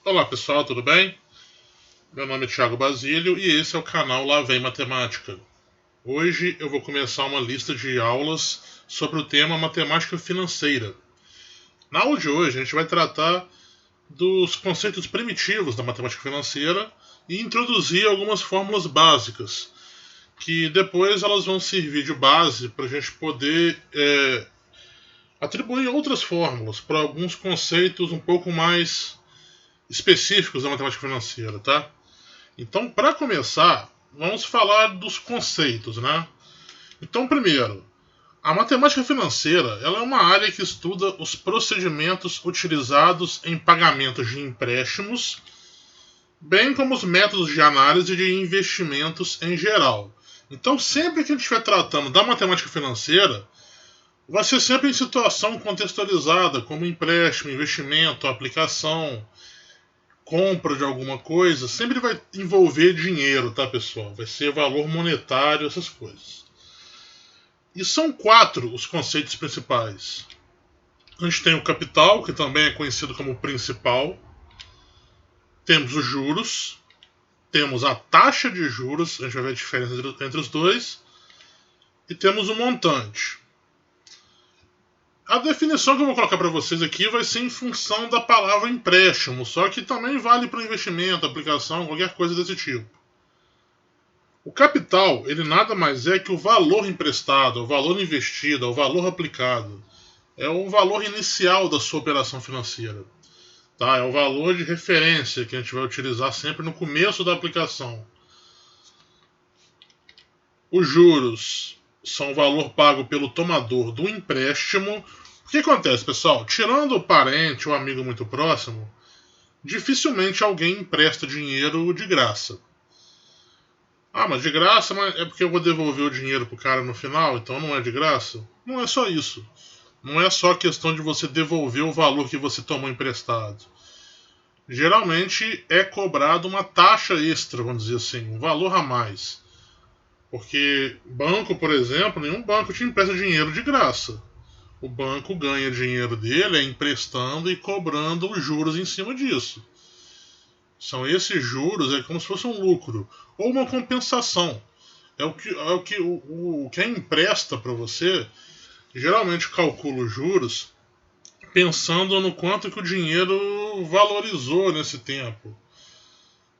Olá pessoal, tudo bem? Meu nome é Thiago Basílio e esse é o canal Lá Vem Matemática. Hoje eu vou começar uma lista de aulas sobre o tema matemática financeira. Na aula de hoje a gente vai tratar dos conceitos primitivos da matemática financeira e introduzir algumas fórmulas básicas, que depois elas vão servir de base para a gente poder atribuir outras fórmulas para alguns conceitos um pouco mais específicos da matemática financeira, tá? Então, para começar, vamos falar dos conceitos, né? Então, primeiro, a matemática financeira ela é uma área que estuda os procedimentos utilizados em pagamentos de empréstimos, bem como os métodos de análise de investimentos em geral. Então, sempre que a gente estiver tratando da matemática financeira, vai ser sempre em situação contextualizada, como empréstimo, investimento, aplicação, compra de alguma coisa, sempre vai envolver dinheiro, tá, pessoal? Vai ser valor monetário, essas coisas. E são 4 os conceitos principais. A gente tem o capital, que também é conhecido como principal. Temos os juros. Temos a taxa de juros, a gente vai ver a diferença entre os dois. E temos o montante. A definição que eu vou colocar para vocês aqui vai ser em função da palavra empréstimo, só que também vale para investimento, aplicação, qualquer coisa desse tipo. O capital, ele nada mais é que o valor emprestado, o valor investido, o valor aplicado. É o valor inicial da sua operação financeira. Tá? É o valor de referência que a gente vai utilizar sempre no começo da aplicação. Os juros são o valor pago pelo tomador do empréstimo. O que acontece, pessoal? Tirando o parente ou amigo muito próximo, dificilmente alguém empresta dinheiro de graça. Ah, mas de graça é porque eu vou devolver o dinheiro pro cara no final, então não é de graça? Não é só isso. Não é só questão de você devolver o valor que você tomou emprestado. Geralmente é cobrado uma taxa extra, vamos dizer assim, um valor a mais. Porque banco, por exemplo, nenhum banco te empresta dinheiro de graça. O banco ganha dinheiro dele emprestando e cobrando os juros em cima disso. São esses juros, é como se fosse um lucro ou uma compensação. Quem empresta para você geralmente calcula os juros pensando no quanto que o dinheiro valorizou nesse tempo.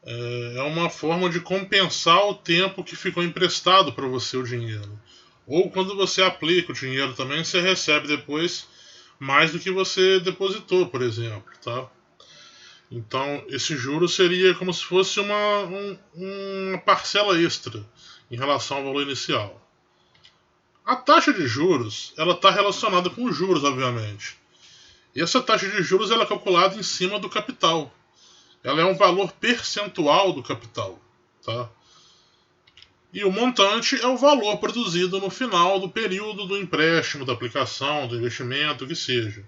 É uma forma de compensar o tempo que ficou emprestado para você o dinheiro. Ou quando você aplica o dinheiro também, você recebe depois mais do que você depositou, por exemplo. Tá? Então, esse juro seria como se fosse uma parcela extra em relação ao valor inicial. A taxa de juros ela está relacionada com os juros, obviamente. E essa taxa de juros ela é calculada em cima do capital. Ela é um valor percentual do capital. Tá? E o montante é o valor produzido no final do período do empréstimo, da aplicação, do investimento, o que seja.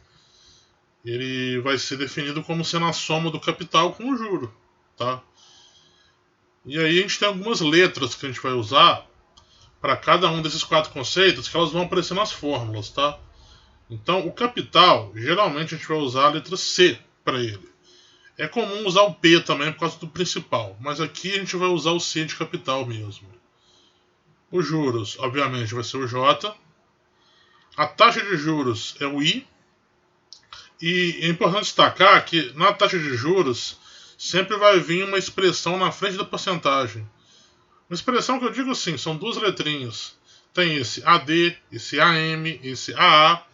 Ele vai ser definido como sendo a soma do capital com o juro. Tá? E aí a gente tem algumas letras que a gente vai usar para cada um desses 4 conceitos que elas vão aparecer nas fórmulas. Tá? Então o capital, geralmente a gente vai usar a letra C para ele. É comum usar o P também por causa do principal, mas aqui a gente vai usar o C de capital mesmo. Os juros, obviamente, vai ser o J. A taxa de juros é o I. E é importante destacar que na taxa de juros sempre vai vir uma expressão na frente da porcentagem. Uma expressão que eu digo assim, são 2 letrinhas. Tem esse AD, esse AM, esse AA.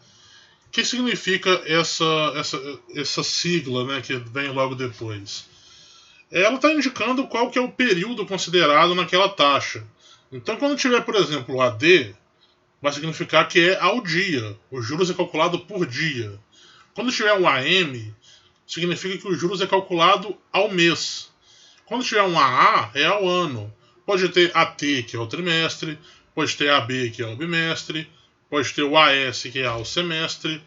Que significa essa sigla, né, que vem logo depois? Ela está indicando qual que é o período considerado naquela taxa. Então, quando tiver, por exemplo, o AD, vai significar que é ao dia. Os juros é calculado por dia. Quando tiver um AM, significa que os juros é calculado ao mês. Quando tiver um AA, é ao ano. Pode ter AT, que é o trimestre, pode ter AB, que é o bimestre, pode ter o AS, que é o semestre.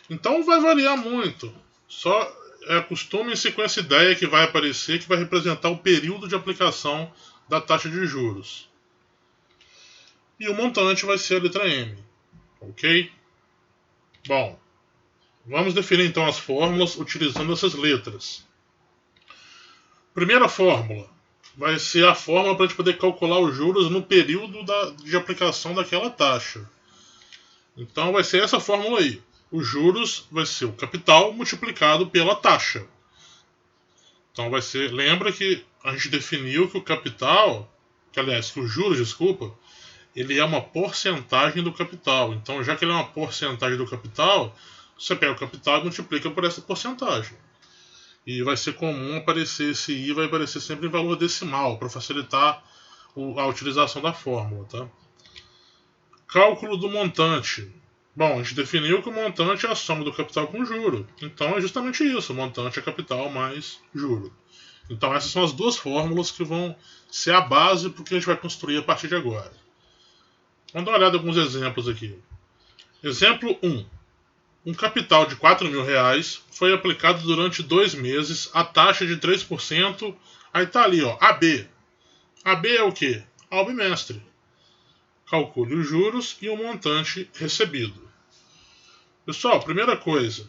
Então vai variar muito. Só acostumem-se com essa ideia que vai aparecer, que vai representar o período de aplicação da taxa de juros. E o montante vai ser a letra M. Ok? Bom, vamos definir então as fórmulas utilizando essas letras. Primeira fórmula vai ser a fórmula para a gente poder calcular os juros no período de aplicação daquela taxa. Então vai ser essa fórmula aí. Os juros vai ser o capital multiplicado pela taxa. Então vai ser, lembra que a gente definiu que o capital, que os juros, desculpa, ele é uma porcentagem do capital. Então, já que ele é uma porcentagem do capital, você pega o capital e multiplica por essa porcentagem. E vai ser comum aparecer esse I, vai aparecer sempre em valor decimal, para facilitar a utilização da fórmula. Tá? Cálculo do montante. Bom, a gente definiu que o montante é a soma do capital com juro. Então é justamente isso, o montante é capital mais juro. Então essas são as duas fórmulas que vão ser a base para o que a gente vai construir a partir de agora. Vamos dar uma olhada em alguns exemplos aqui. Exemplo 1. Um capital de R$4.000 foi aplicado durante 2 meses a taxa de 3%. Aí está ali, ó, AB. AB é o quê? Ao bimestre. Calcule os juros e o montante recebido. Pessoal, primeira coisa.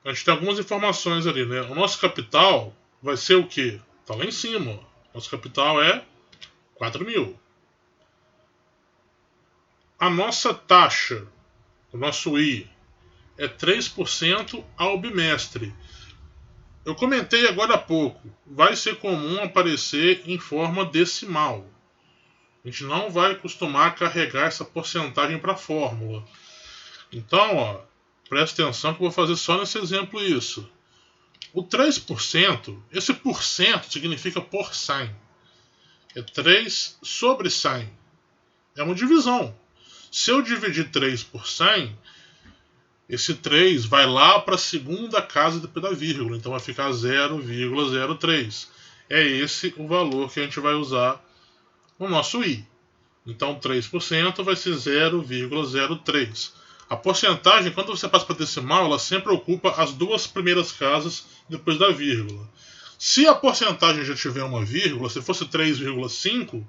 A gente tem algumas informações ali, né? O nosso capital vai ser o quê? Está lá em cima. Nosso capital é 4.000. A nossa taxa, o nosso I, é 3% ao bimestre. Eu comentei agora há pouco. Vai ser comum aparecer em forma decimal. A gente não vai costumar carregar essa porcentagem para a fórmula. Então, ó, presta atenção que eu vou fazer só nesse exemplo isso. O 3%, esse porcento significa por 100. É 3 sobre 100. É uma divisão. Se eu dividir 3 por 100, esse 3 vai lá para a segunda casa depois da vírgula. Então vai ficar 0,03. É esse o valor que a gente vai usar no nosso I. Então 3% vai ser 0,03. A porcentagem, quando você passa para decimal, ela sempre ocupa as duas primeiras casas depois da vírgula. Se a porcentagem já tiver uma vírgula, se fosse 3,5,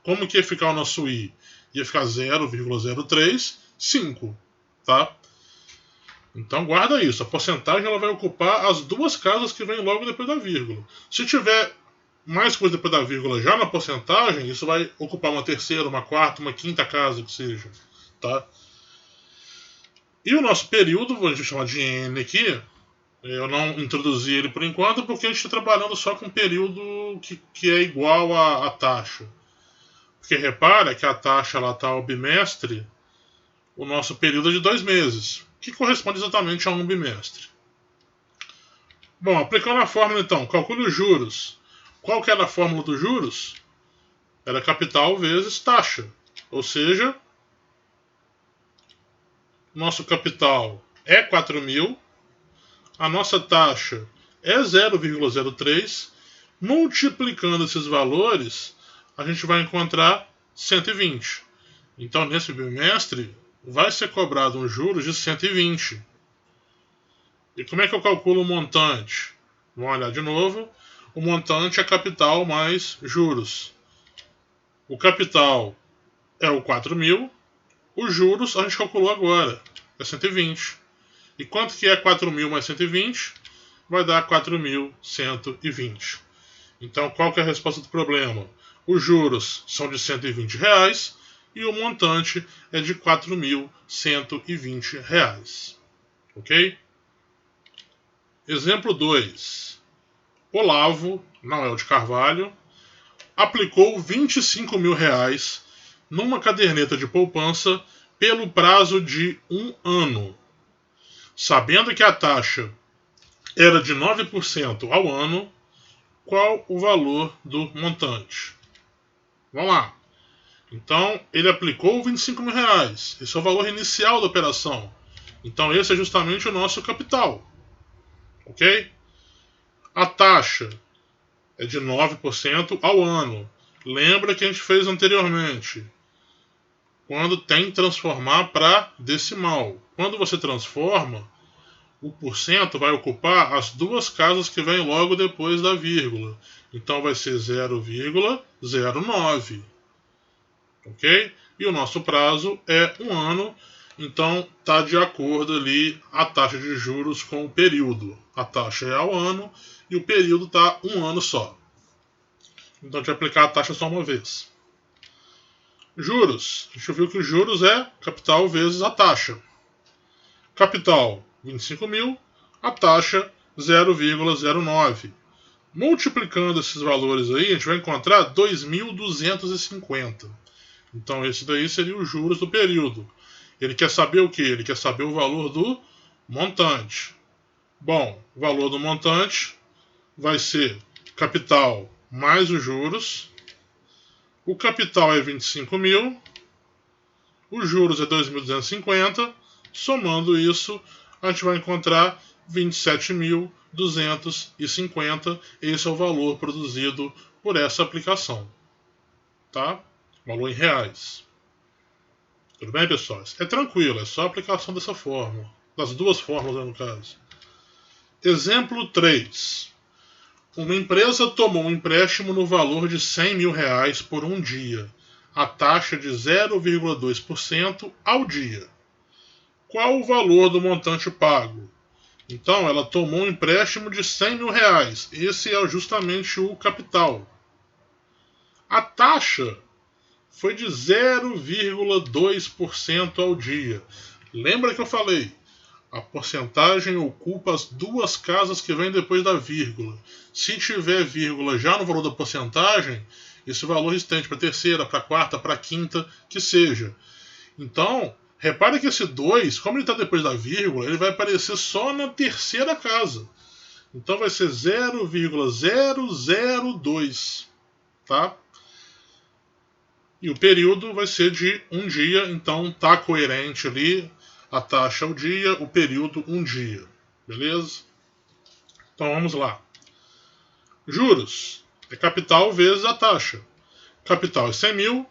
como que ia ficar o nosso I? Ia ficar 0,035, tá? Então guarda isso, a porcentagem ela vai ocupar as duas casas que vêm logo depois da vírgula. Se tiver mais coisa depois da vírgula já na porcentagem, isso vai ocupar uma terceira, uma quarta, uma quinta casa que seja, tá? E o nosso período, vou chamar de N aqui, eu não introduzi ele por enquanto, porque a gente está trabalhando só com um período que é igual à taxa. Porque repara que a taxa está ao bimestre, o nosso período é de 2 meses, que corresponde exatamente a um bimestre. Bom, aplicando a fórmula então, calcule os juros. Qual que era a fórmula dos juros? Era capital vezes taxa. Ou seja, nosso capital é 4.000, a nossa taxa é 0,03, multiplicando esses valores, a gente vai encontrar 120. Então, nesse bimestre, vai ser cobrado um juros de 120. E como é que eu calculo o montante? Vamos olhar de novo. O montante é capital mais juros. O capital é o 4.000. Os juros a gente calculou agora. É 120. E quanto que é 4.000 mais 120? Vai dar 4.120. Então, qual que é a resposta do problema? Os juros são de R$120 e o montante é de R$4.120. Ok? Exemplo 2. Olavo, Noel de Carvalho, aplicou R$25.000 numa caderneta de poupança pelo prazo de 1 ano. Sabendo que a taxa era de 9% ao ano, qual o valor do montante? Vamos lá. Então, ele aplicou R$25.000. Esse é o valor inicial da operação. Então, esse é justamente o nosso capital. Ok? A taxa é de 9% ao ano. Lembra que a gente fez anteriormente. Quando tem que transformar para decimal. Quando você transforma, o porcento vai ocupar as duas casas que vêm logo depois da vírgula. Então vai ser 0,09. Ok? E o nosso prazo é 1 ano. Então está de acordo ali a taxa de juros com o período. A taxa é ao ano e o período está um ano só. Então a gente vai aplicar a taxa só uma vez. Juros. A gente viu que os juros é capital vezes a taxa. Capital 25 mil, a taxa 0,09. Multiplicando esses valores aí, a gente vai encontrar 2.250. Então esse daí seria os juros do período. Ele quer saber o que? Ele quer saber o valor do montante. Bom, o valor do montante vai ser capital mais os juros. O capital é 25 mil. Os juros é 2.250. Somando isso, a gente vai encontrar 27.250. Esse é o valor produzido por essa aplicação. Tá? Valor em reais. Tudo bem, pessoal? É tranquilo, é só a aplicação dessa fórmula. Das duas fórmulas, no caso. Exemplo 3. Uma empresa tomou um empréstimo no valor de 100 mil reais por um dia, a taxa de 0,2% ao dia. Qual o valor do montante pago? Então, ela tomou um empréstimo de 100 mil reais. Esse é justamente o capital. A taxa foi de 0,2% ao dia. Lembra que eu falei? A porcentagem ocupa as duas casas que vêm depois da vírgula. Se tiver vírgula já no valor da porcentagem, esse valor estende para a terceira, para a quarta, para a quinta, que seja. Então, repare que esse 2, como ele está depois da vírgula, ele vai aparecer só na terceira casa. Então vai ser 0,002. Tá? E o período vai ser de um dia, então está coerente ali a taxa ao dia, o período um dia. Beleza? Então vamos lá. Juros é capital vezes a taxa. Capital é 100 mil,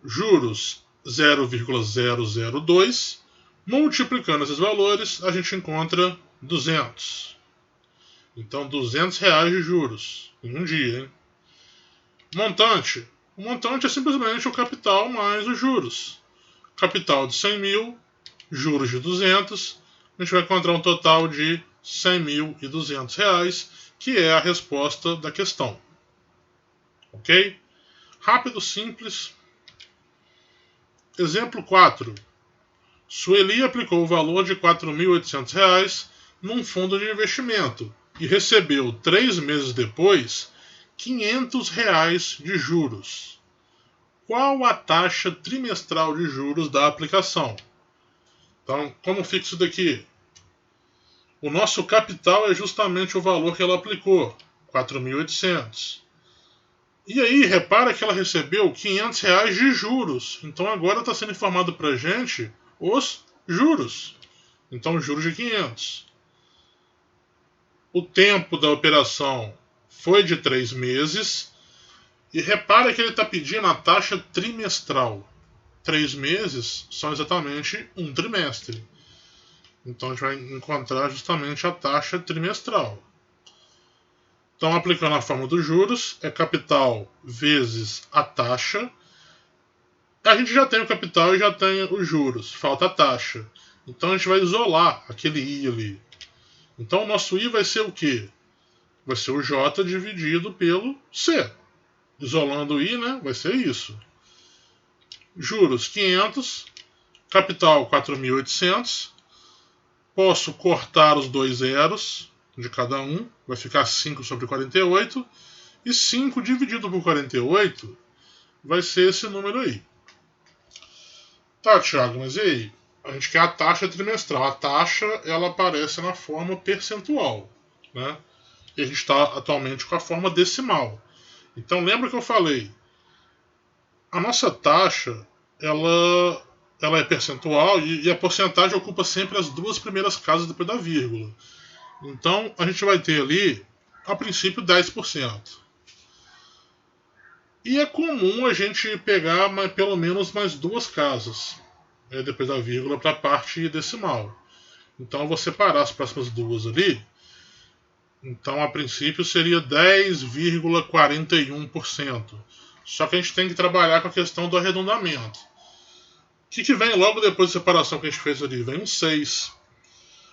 juros 0,002. Multiplicando esses valores, a gente encontra 200. Então, 200 reais de juros em um dia. Hein? Montante. O montante é simplesmente o capital mais os juros. Capital de 100 mil, juros de 200. A gente vai encontrar um total de 100.200 reais, que é a resposta da questão. Ok? Rápido, simples. Exemplo 4. Sueli aplicou o valor de R$ 4.800 num fundo de investimento e recebeu 3 meses depois R$ 500 de juros. Qual a taxa trimestral de juros da aplicação? Então, como fica isso daqui? O nosso capital é justamente o valor que ela aplicou, 4.800. E aí, repara que ela recebeu R$ 500 de juros. Então agora está sendo informado para a gente os juros. Então, juros de 500. O tempo da operação foi de 3 meses. E repara que ele está pedindo a taxa trimestral. 3 meses são exatamente um trimestre. Então a gente vai encontrar justamente a taxa trimestral. Então, aplicando a fórmula dos juros, é capital vezes a taxa. A gente já tem o capital e já tem os juros. Falta a taxa. Então a gente vai isolar aquele I ali. Então o nosso I vai ser o quê? Vai ser o J dividido pelo C. Isolando o I, né? Vai ser isso. Juros 500. Capital 4.800. Posso cortar os dois zeros de cada um. Vai ficar 5 sobre 48. E 5 dividido por 48 vai ser esse número aí. Tá, Thiago, mas e aí? A gente quer a taxa trimestral. A taxa ela aparece na forma percentual, né? E a gente está atualmente com a forma decimal. Então lembra que eu falei? A nossa taxa ela é percentual e a porcentagem ocupa sempre as duas primeiras casas depois da vírgula. Então a gente vai ter ali, a princípio, 10%. E é comum a gente pegar pelo menos mais duas casas, depois da vírgula, para a parte decimal. Então eu vou separar as próximas duas ali. Então a princípio seria 10,41%. Só que a gente tem que trabalhar com a questão do arredondamento. que vem logo depois da separação que a gente fez ali? Vem um 6.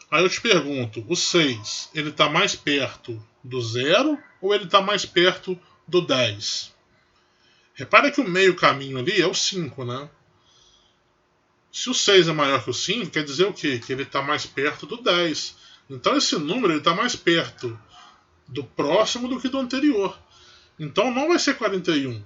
Aí eu te pergunto, o 6, ele está mais perto do 0 ou ele está mais perto do 10? Repara que o meio caminho ali é o 5, né? Se o 6 é maior que o 5, quer dizer o quê? Que ele está mais perto do 10. Então esse número está mais perto do próximo do que do anterior. Então não vai ser 41.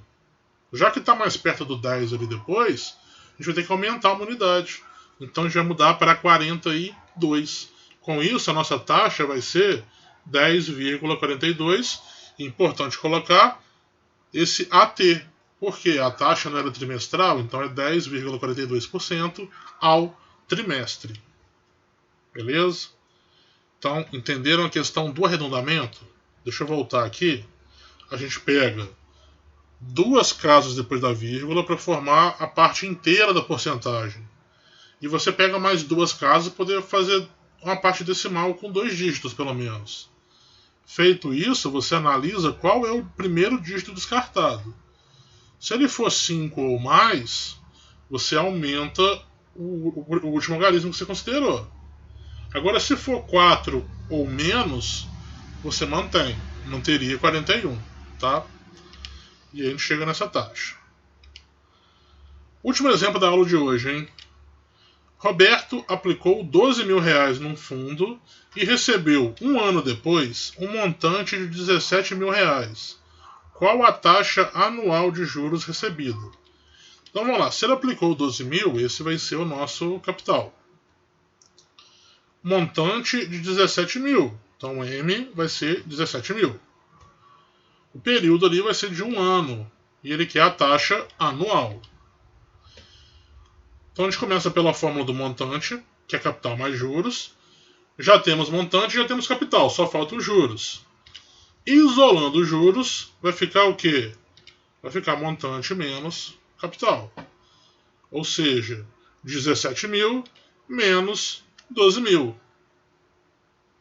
Já que está mais perto do 10 ali depois, a gente vai ter que aumentar uma unidade. Então a gente vai mudar para 42. Com isso, a nossa taxa vai ser 10,42. Importante colocar esse AT, porque a taxa não era trimestral, então é 10,42% ao trimestre. Beleza? Então, entenderam a questão do arredondamento? Deixa eu voltar aqui. A gente pega duas casas depois da vírgula para formar a parte inteira da porcentagem. E você pega mais duas casas para poder fazer uma parte decimal com 2 dígitos, pelo menos. Feito isso, você analisa qual é o primeiro dígito descartado. Se ele for 5 ou mais, você aumenta o último algarismo que você considerou. Agora, se for 4 ou menos, você mantém. Manteria 41, tá? E aí a gente chega nessa taxa. Último exemplo da aula de hoje, hein? Roberto aplicou R$12.000 num fundo e recebeu, um ano depois, um montante de R$17.000. Qual a taxa anual de juros recebida? Então vamos lá, se ele aplicou 12 mil, esse vai ser o nosso capital. Montante de 17 mil, então M vai ser 17 mil. O período ali vai ser de um ano e ele quer a taxa anual. Então a gente começa pela fórmula do montante, que é capital mais juros. Já temos montante, já temos capital, só falta os juros. Isolando os juros, vai ficar o quê? Vai ficar montante menos capital. Ou seja, 17 mil menos 12 mil.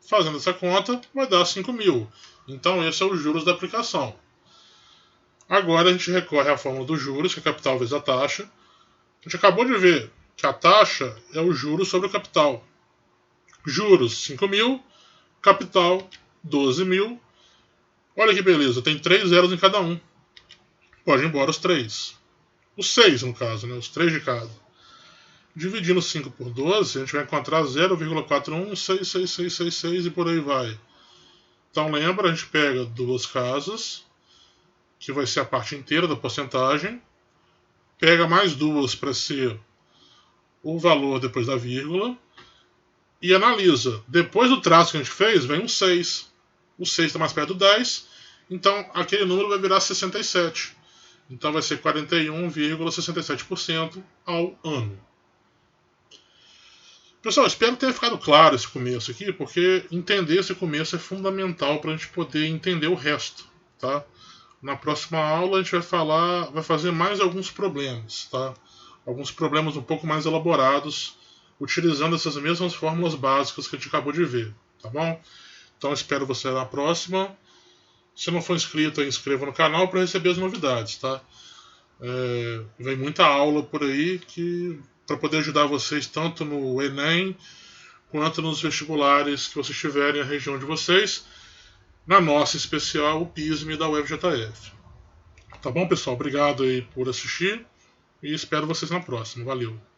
Fazendo essa conta, vai dar 5 mil. Então, esse é os juros da aplicação. Agora, a gente recorre à fórmula dos juros, que é capital vezes a taxa. A gente acabou de ver que a taxa é o juros sobre o capital. Juros, 5 mil. Capital, 12 mil. Olha que beleza, tem 3 zeros em cada um. Pode ir embora os 3. Os 6, no caso, né? Os 3 de cada. Dividindo 5 por 12, a gente vai encontrar 0,4166666 e por aí vai. Então lembra, a gente pega duas casas, que vai ser a parte inteira da porcentagem, pega mais duas para ser o valor depois da vírgula, e analisa. Depois do traço que a gente fez, vem um 6. O 6 está mais perto do 10, então aquele número vai virar 67. Então vai ser 41,67% ao ano. Pessoal, espero que tenha ficado claro esse começo aqui, porque entender esse começo é fundamental para a gente poder entender o resto, tá? Na próxima aula a gente vai fazer mais alguns problemas, tá? Alguns problemas um pouco mais elaborados, utilizando essas mesmas fórmulas básicas que a gente acabou de ver, tá bom? Então espero você na próxima. Se não for inscrito, inscreva no canal para receber as novidades, tá? Vem muita aula por aí para poder ajudar vocês tanto no Enem quanto nos vestibulares que vocês tiverem na região de vocês, na nossa especial, o PISM da UFJF. Tá bom, pessoal? Obrigado aí por assistir e espero vocês na próxima. Valeu!